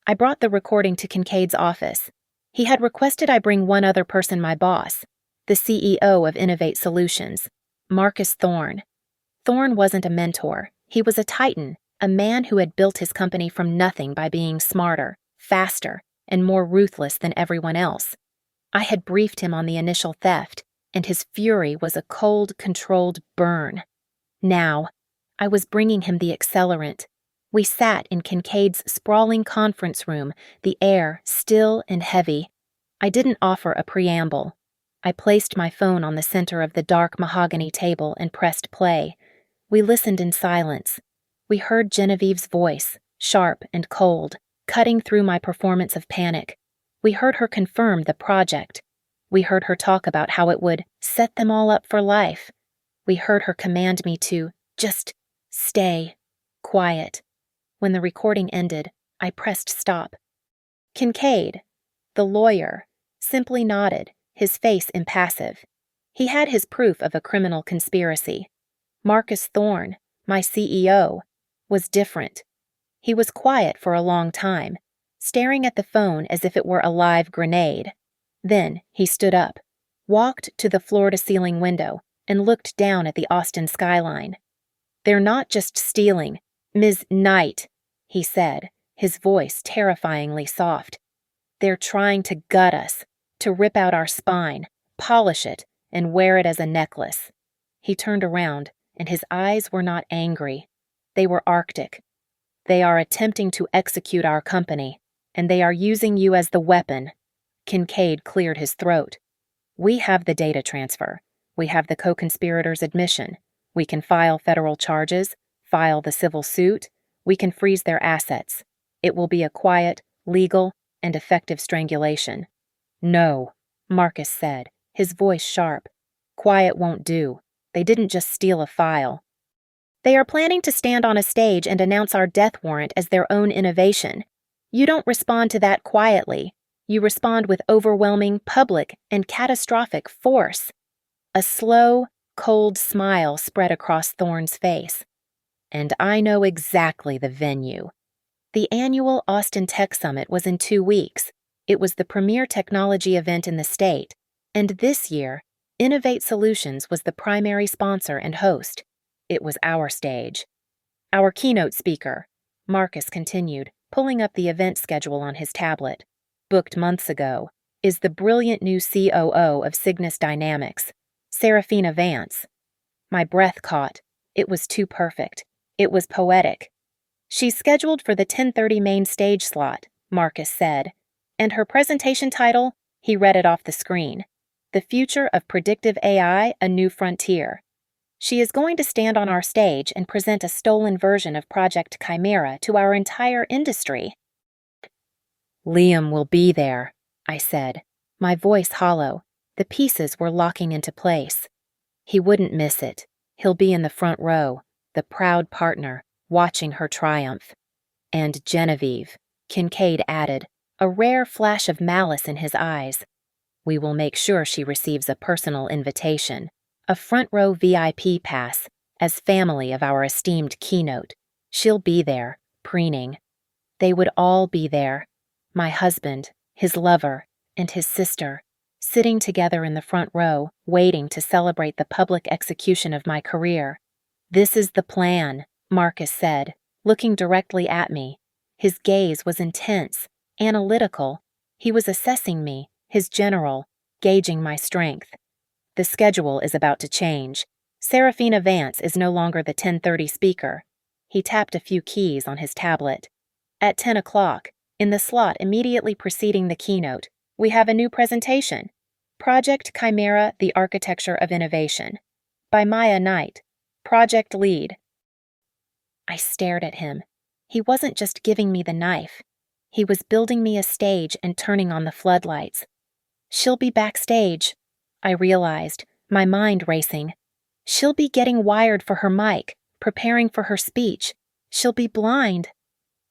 I brought the recording to Kincaid's office. He had requested I bring one other person, my boss, the CEO of Innovate Solutions, Marcus Thorne. Thorne wasn't a mentor. He was a titan, a man who had built his company from nothing by being smarter, faster, and more ruthless than everyone else. I had briefed him on the initial theft, and his fury was a cold, controlled burn. Now, I was bringing him the accelerant. We sat in Kincaid's sprawling conference room, the air still and heavy. I didn't offer a preamble. I placed my phone on the center of the dark mahogany table and pressed play. We listened in silence. We heard Genevieve's voice, sharp and cold, cutting through my performance of panic. We heard her confirm the project. We heard her talk about how it would set them all up for life. We heard her command me to just stay quiet. When the recording ended, I pressed stop. Kincaid, the lawyer, simply nodded, his face impassive. He had his proof of a criminal conspiracy. Marcus Thorne, my CEO, was different. He was quiet for a long time, staring at the phone as if it were a live grenade. Then he stood up, walked to the floor-to-ceiling window, and looked down at the Austin skyline. "They're not just stealing, Ms. Knight," he said, his voice terrifyingly soft. "They're trying to gut us, to rip out our spine, polish it, and wear it as a necklace." He turned around, and his eyes were not angry. They were arctic. "They are attempting to execute our company, and they are using you as the weapon." Kincaid cleared his throat. "We have the data transfer. We have the co-conspirators' admission. We can file federal charges, file the civil suit. We can freeze their assets. It will be a quiet, legal, and effective strangulation." "No," Marcus said, his voice sharp. "Quiet won't do. They didn't just steal a file. They are planning to stand on a stage and announce our death warrant as their own innovation. You don't respond to that quietly. You respond with overwhelming, public, and catastrophic force." A slow, cold smile spread across Thorne's face. "And I know exactly the venue." The annual Austin Tech Summit was in 2 weeks. It was the premier technology event in the state, and this year, Innovate Solutions was the primary sponsor and host. It was our stage. "Our keynote speaker," Marcus continued, pulling up the event schedule on his tablet, "booked months ago, is the brilliant new COO of Cygnus Dynamics, Serafina Vance." My breath caught. It was too perfect. It was poetic. "She's scheduled for the 10:30 main stage slot," Marcus said, and her presentation title, he read it off the screen, "The Future of Predictive AI, A New Frontier." She is going to stand on our stage and present a stolen version of Project Chimera to our entire industry. "Liam will be there," I said, my voice hollow. The pieces were locking into place. "He wouldn't miss it. He'll be in the front row, the proud partner, watching her triumph." "And Genevieve," Kincaid added, a rare flash of malice in his eyes. "We will make sure she receives a personal invitation, a front-row VIP pass, as family of our esteemed keynote. She'll be there, preening." They would all be there. My husband, his lover, and his sister, sitting together in the front row, waiting to celebrate the public execution of my career. "This is the plan," Marcus said, looking directly at me. His gaze was intense, analytical. He was assessing me, his general, gauging my strength. "The schedule is about to change. Serafina Vance is no longer the 10:30 speaker. He tapped a few keys on his tablet. At 10 o'clock, in the slot immediately preceding the keynote, we have a new presentation. Project Chimera, The Architecture of Innovation. By Maya Knight, Project Lead. I stared at him. He wasn't just giving me the knife. He was building me a stage and turning on the floodlights. She'll be backstage, I realized, my mind racing. She'll be getting wired for her mic, preparing for her speech. She'll be blind.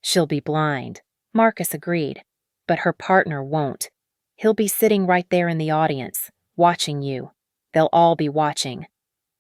She'll be blind, Marcus agreed. But her partner won't. He'll be sitting right there in the audience, watching you. They'll all be watching.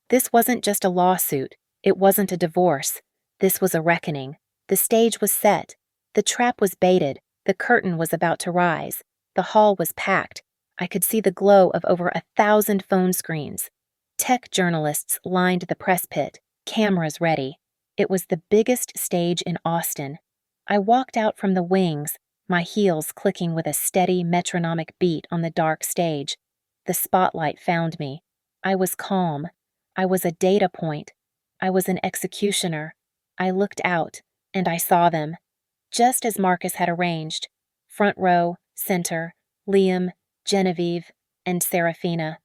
This wasn't just a lawsuit. It wasn't a divorce. This was a reckoning. The stage was set. The trap was baited. The curtain was about to rise. The hall was packed. I could see the glow of over 1,000 phone screens. Tech journalists lined the press pit, cameras ready. It was the biggest stage in Austin. I walked out from the wings, my heels clicking with a steady metronomic beat on the dark stage. The spotlight found me. I was calm. I was a data point. I was an executioner. I looked out, and I saw them. Just as Marcus had arranged. Front row, center, Liam, Genevieve, and Serafina.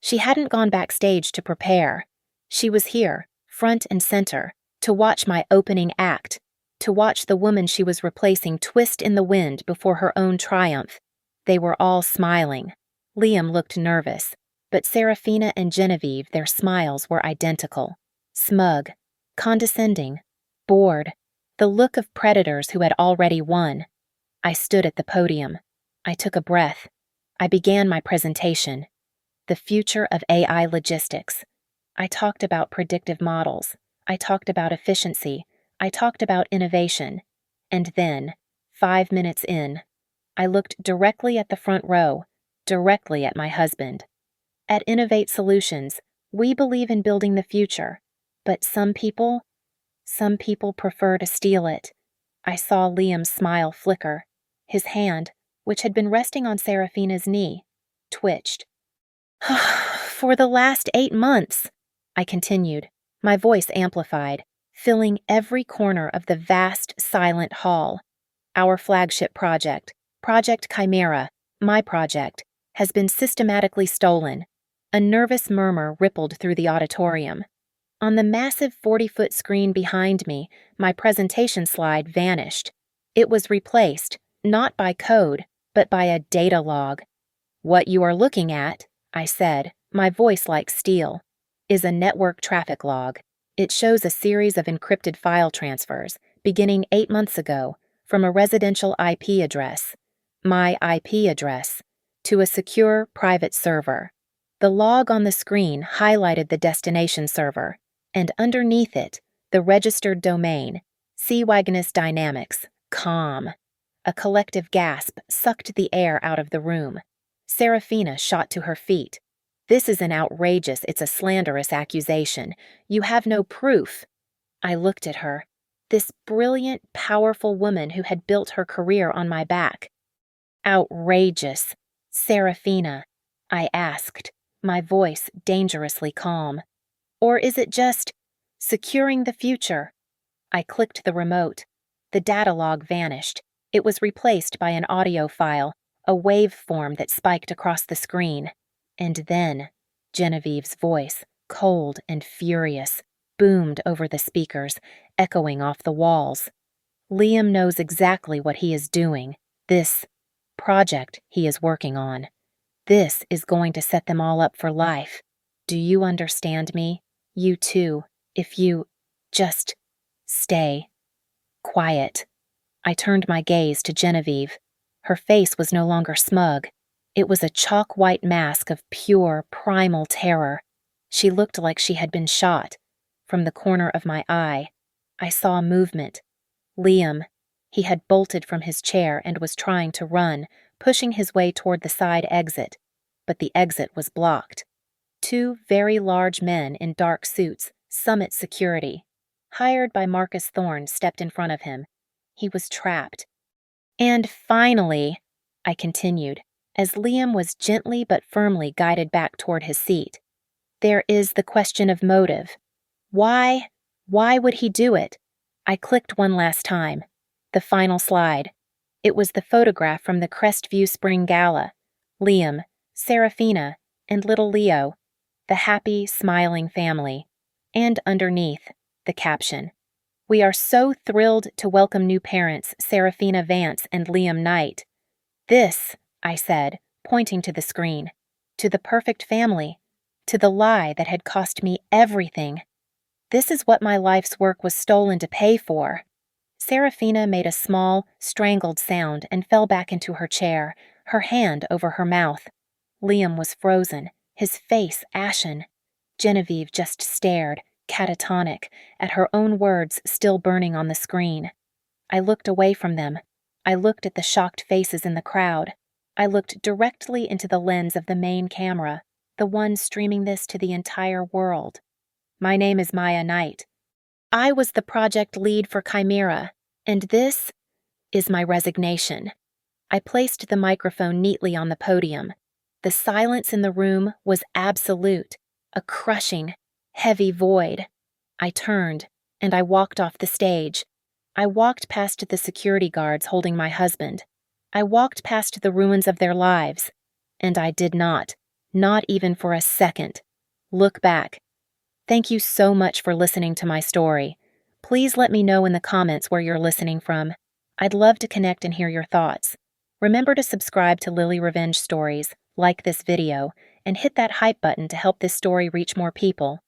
She hadn't gone backstage to prepare. She was here, front and center, to watch my opening act, to watch the woman she was replacing twist in the wind before her own triumph. They were all smiling. Liam looked nervous, but Serafina and Genevieve, their smiles were identical. Smug, condescending, bored, the look of predators who had already won. I stood at the podium. I took a breath. I began my presentation. The future of AI logistics. I talked about predictive models. I talked about efficiency. I talked about innovation. And then, 5 minutes in, I looked directly at the front row, directly at my husband. At Innovate Solutions, we believe in building the future, but some people prefer to steal it. I saw Liam's smile flicker. His hand, which had been resting on Serafina's knee, twitched. For the last 8 months, I continued, my voice amplified, filling every corner of the vast, silent hall. Our flagship project, Project Chimera, my project, has been systematically stolen. A nervous murmur rippled through the auditorium. On the massive 40-foot screen behind me, my presentation slide vanished. It was replaced, not by code, but by a data log. What you are looking at, I said, my voice like steel, is a network traffic log. It shows a series of encrypted file transfers, beginning 8 months ago, from a residential IP address, my IP address, to a secure private server. The log on the screen highlighted the destination server, and underneath it, the registered domain, Seawagonus Dynamics, COM. A collective gasp sucked the air out of the room. Serafina shot to her feet. This is an outrageous, it's a slanderous accusation. You have no proof. I looked at her, this brilliant, powerful woman who had built her career on my back. Outrageous. Serafina, I asked, my voice dangerously calm. Or is it just securing the future? I clicked the remote. The data log vanished. It was replaced by an audio file, a waveform that spiked across the screen. And then, Genevieve's voice, cold and furious, boomed over the speakers, echoing off the walls. Liam knows exactly what he is doing. This project he is working on. This is going to set them all up for life. Do you understand me? You too, if you just stay quiet. I turned my gaze to Genevieve. Her face was no longer smug. It was a chalk-white mask of pure, primal terror. She looked like she had been shot. From the corner of my eye, I saw movement. Liam. He had bolted from his chair and was trying to run, pushing his way toward the side exit. But the exit was blocked. 2 very large men in dark suits, Summit Security, hired by Marcus Thorne, stepped in front of him. He was trapped. And finally, I continued, as Liam was gently but firmly guided back toward his seat, there is the question of motive. Why would he do it? I clicked one last time. The final slide. It was the photograph from the Crestview Spring Gala. Liam, Serafina, and little Leo. The happy, smiling family. And underneath, the caption. "We are so thrilled to welcome new parents Serafina Vance and Liam Knight. This," I said, pointing to the screen, "to the perfect family, to the lie that had cost me everything. This is what my life's work was stolen to pay for." Serafina made a small, strangled sound and fell back into her chair, her hand over her mouth. Liam was frozen, his face ashen. Genevieve just stared, catatonic, at her own words still burning on the screen. I looked away from them. I looked at the shocked faces in the crowd. I looked directly into the lens of the main camera, the one streaming this to the entire world. My name is Maya Knight. I was the project lead for Chimera, and this is my resignation. I placed the microphone neatly on the podium. The silence in the room was absolute, a crushing, heavy void. I turned, and I walked off the stage. I walked past the security guards holding my husband. I walked past the ruins of their lives. And I did not even for a second, look back. Thank you so much for listening to my story. Please let me know in the comments where you're listening from. I'd love to connect and hear your thoughts. Remember to subscribe to Lily Revenge Stories, like this video, and hit that hype button to help this story reach more people.